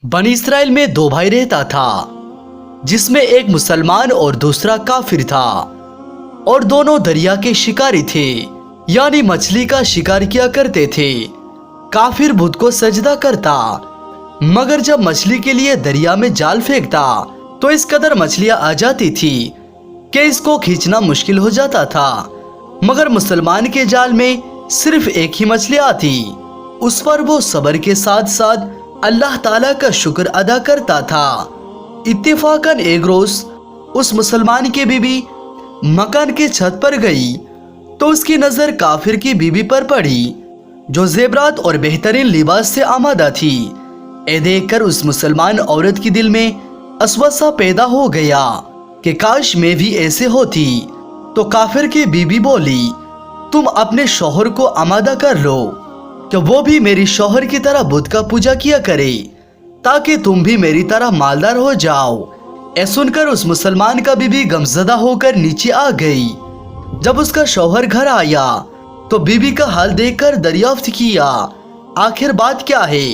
बनी इसराइल में दो भाई रहता था, जिसमें एक मुसलमान और दूसरा काफिर था, और दोनों दरिया के शिकारी थे, यानी मछली का शिकार किया करते थे। काफिर बुत को सजदा करता, मगर जब मछली के लिए दरिया में जाल फेंकता तो इस कदर मछलियां आ जाती थी कि इसको खींचना मुश्किल हो जाता था। मगर मुसलमान के जाल में सिर्फ एक ही मछली आती। उस पर वो सब्र के साथ साथ अल्लाह ताला का शुक्र अदा करता था। इत्तेफाकन एक रोज उस मुसलमान की बीबी मकान के छत पर गई तो उसकी नजर काफिर की बीबी पर पड़ी, जो जेबरात और बेहतरीन लिबास से आमादा थी। ये देखकर उस मुसलमान औरत के दिल में असवसा पैदा हो गया कि काश मैं भी ऐसे होती। तो काफिर की बीबी बोली, तुम अपने शौहर को आमादा कर लो कि वो भी मेरी शौहर की तरह बुत का पूजा किया करे, ताकि तुम भी मेरी तरह मालदार हो जाओ। ऐ सुनकर उस मुसलमान का बीबी गमजदा होकर नीचे आ गई। जब उसका शौहर घर आया तो बीबी का हाल देखकर दरियाफ्त किया, आखिर बात क्या है,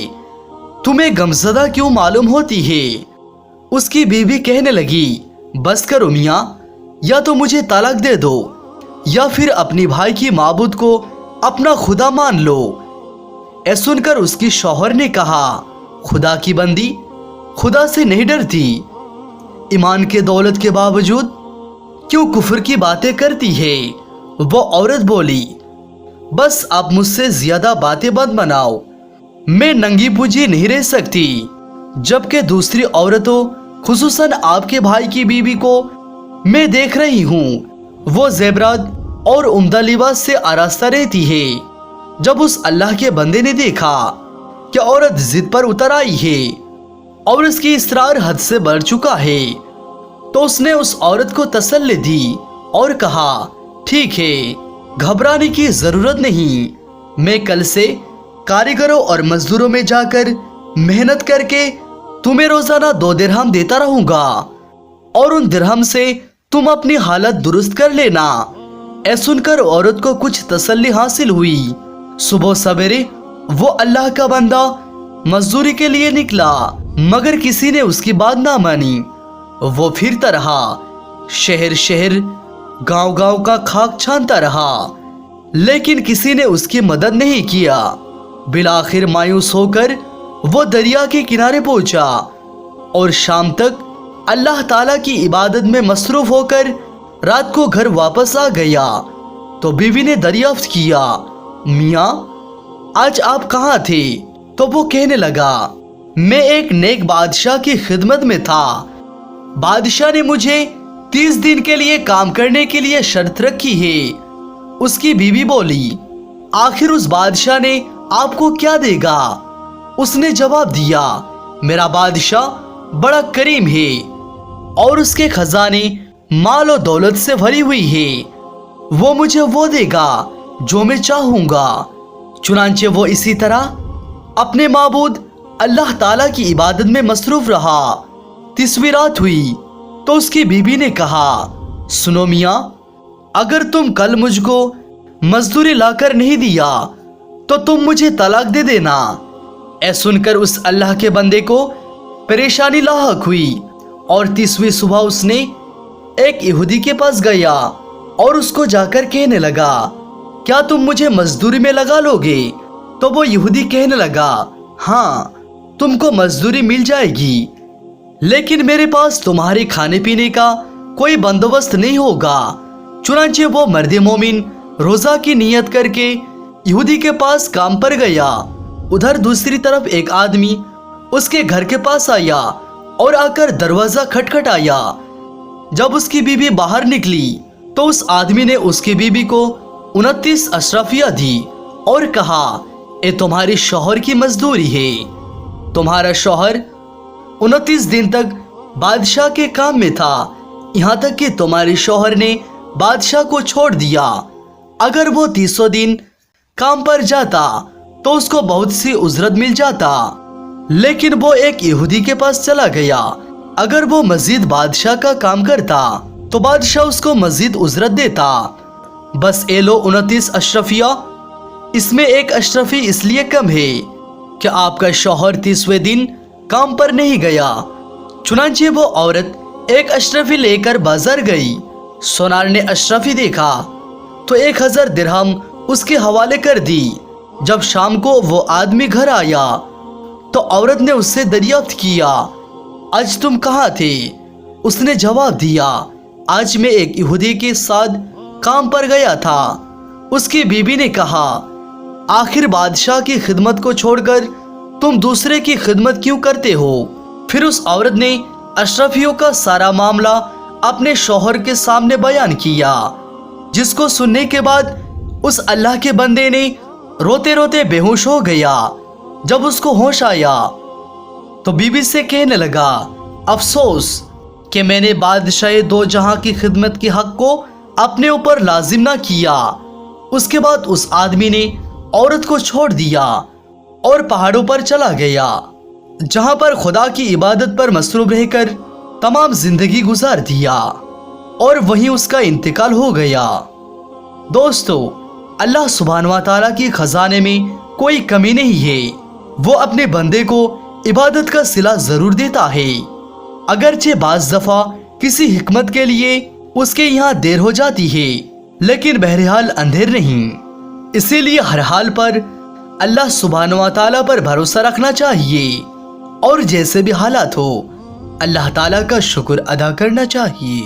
तुम्हें गमजदा क्यों मालूम होती है? उसकी बीबी कहने लगी, बस करो मियाँ, या तो मुझे तलाक दे दो या फिर अपनी भाई की माबूद को अपना खुदा मान लो। ऐ सुनकर उसकी शौहर ने कहा, खुदा की बंदी खुदा से नहीं डरती, ईमान के दौलत के बावजूद क्यों कुफर की बातें करती है? वो औरत बोली, बस आप मुझसे ज्यादा बातें बंद बनाओ, मैं नंगी पूजी नहीं रह सकती। जबकि दूसरी औरतों खुसूसन आपके भाई की बीवी को मैं देख रही हूँ, वो जेबरात और उम्दा लिबास से आरास्ता रहती है। जब उस अल्लाह के बंदे ने देखा कि औरत जिद पर उतर आई है और उसकी इसरार हद से बढ़ चुका है, तो उसने उस औरत को तसल्ली दी और कहा, ठीक है, घबराने की जरूरत नहीं, मैं कल से कारीगरों और मजदूरों में जाकर मेहनत करके तुम्हें रोजाना 2 दिरहम देता रहूंगा और उन दिरहम से तुम अपनी हालत दुरुस्त कर लेना। ऐ सुनकर औरत को कुछ तसल्ली हासिल हुई। सुबह सवेरे वो अल्लाह का बंदा मजदूरी के लिए निकला, मगर किसी ने उसकी बात ना मानी। वो फिरता रहा, शहर शहर गांव गांव का खाक छानता रहा, लेकिन किसी ने उसकी मदद नहीं किया। बिलाखिर मायूस होकर वो दरिया के किनारे पहुंचा और शाम तक अल्लाह ताला की इबादत में मसरूफ होकर रात को घर वापस आ गया। तो बीवी ने दरियाफ्त किया, मियाँ आज आप कहाँ थे? तो वो कहने लगा, मैं एक नेक बादशाह की खिदमत में था। बादशाह ने मुझे 30 दिन के लिए काम करने के लिए शर्त रखी है। उसकी बीवी बोली, आखिर उस बादशाह ने आपको क्या देगा? उसने जवाब दिया, मेरा बादशाह बड़ा करीम है और उसके खजाने माल और दौलत से भरी हुई है। वो मुझे वो देगा जो मैं चाहूंगा। चुनांचे वो इसी तरह अपने माबूद अल्लाह ताला की इबादत में मसरूफ रहा। 30वीं रात हुई तो उसकी बीबी ने कहा, सुनो मियाँ, अगर तुम कल मुझको मजदूरी लाकर नहीं दिया तो तुम मुझे तलाक दे देना। ऐ सुनकर उस अल्लाह के बंदे को परेशानी लाहक हुई और 30वीं सुबह उसने एक यहूदी के पास गया और उसको जाकर कहने लगा, क्या तुम मुझे मजदूरी में लगा लोगे? तो वो यहूदी कहने लगा, हाँ, तुमको मजदूरी मिल जाएगी, लेकिन मेरे पास तुम्हारे खाने पीने का कोई बंदोबस्त नहीं होगा। चुनांचे वो मर्द मोमिन रोजा की नियत करके यहूदी के पास काम पर गया। उधर दूसरी तरफ एक आदमी उसके घर के पास आया और आकर दरवाजा खटखटाया। जब उसकी बीबी बाहर निकली तो उस आदमी ने उसकी बीबी को 29 अशरफिया दी और कहा, ये तुम्हारी शौहर की मजदूरी है। तुम्हारा शौहर 29 दिन तक बादशाह के काम में था, यहाँ तक कि तुम्हारे शौहर ने बादशाह को छोड़ दिया। अगर वो 300 दिन काम पर जाता तो उसको बहुत सी उजरत मिल जाता, लेकिन वो एक यहूदी के पास चला गया। अगर वो मजीद बादशाह का काम करता तो बादशाह उसको मजीद उजरत देता। बस ए लो 29 अशरफिया, इसमें एक अशरफी इसलिए कम है कि आपका शौहर 30वें दिन काम पर नहीं गया। चुनांचे वो औरत एक अशरफी लेकर बाजार गई। सोनार ने अशरफी देखा तो 1000 दिरहम उसके हवाले कर दी। जब शाम को वो आदमी घर आया तो औरत ने उससे दरियाफ्त किया, आज तुम कहाँ थे? उसने जवाब दिया, आज मैं एक यहूदी के साथ काम पर गया था। उसकी बीबी ने कहा, आखिर बादशाह की खिदमत को छोड़कर तुम दूसरे की खिदमत क्यों करते हो? फिर उस औरत ने अशरफियों का सारा मामला अपने शौहर के सामने बयान किया, जिसको सुनने के बाद उस अल्लाह के बंदे ने रोते रोते बेहोश हो गया। जब उसको होश आया तो बीबी से कहने लगा, अफसोस कि मैंने बादशाह दो जहां की खिदमत के हक को अपने ऊपर लाजिम ना किया। उसके बाद उस आदमी ने औरत को छोड़ दिया और पहाड़ों पर चला गया, जहां पर खुदा की इबादत पर मसरूफ रहकर तमाम जिंदगी गुजार दिया और वहीं उसका इंतकाल हो गया। दोस्तों, अल्लाह सुब्हान व तआला की खजाने में कोई कमी नहीं है। वो अपने बंदे को इबादत का सिला जरूर देता है, अगरचे बाज दफा किसी हिकमत के लिए उसके यहाँ देर हो जाती है, लेकिन बहरहाल अंधेर नहीं। इसीलिए हर हाल पर अल्लाह सुब्हान व तआला पर भरोसा रखना चाहिए और जैसे भी हालात हो अल्लाह ताला का शुक्र अदा करना चाहिए।